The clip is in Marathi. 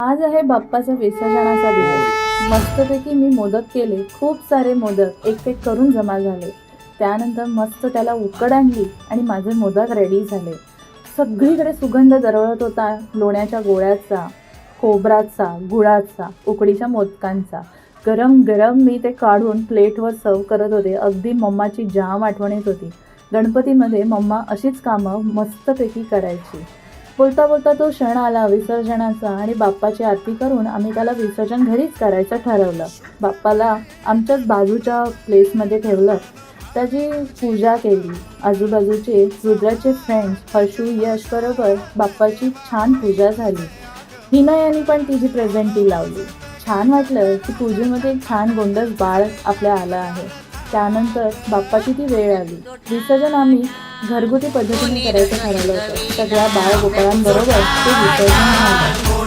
आज आहे बाप्पाचा विसर्जनाचा दिवस। मस्तपैकी मी मोदक केले, खूप सारे मोदक एक एक करून जमा झाले। त्यानंतर मस्त त्याला उकड आणली आणि माझे मोदक रेडी झाले। सगळीकडे सुगंध दरवळत होता लोण्याच्या गोळ्याचा, खोबराचा, गुळाचा, उकडीच्या मोदकांचा। गरम गरम मी ते काढून प्लेटवर सर्व करत होते। अगदी मम्माची जाम आठवण येत होती। गणपतीमध्ये मम्मा अशीच कामं मस्तपैकी करायची। बोलता बोलता तो क्षण आला विसर्जनाचा आणि बाप्पाची आरती करून आम्ही त्याला विसर्जन घरीच करायचं ठरवलं। बाप्पाला आमच्याच बाजूच्या प्लेसमध्ये ठेवलं, त्याची पूजा केली। आजूबाजूचे रुद्राचे फ्रेंड्स हर्षू, यश बरोबर बाप्पाची छान पूजा झाली। हिना यांनी पण तिची प्रेझेंटी लावली। छान वाटलं की पूजेमध्ये एक छान गोंडस बाळ आपल्या आलं आहे। त्यानंतर बाप्पाची ती वेळ आली। विसर्जन आम्ही घरगुती पद्धतीने करायचं ठरवलं होतं। सगळ्या बाळ गोपाळांबरोबर ते विसर्जन झालं।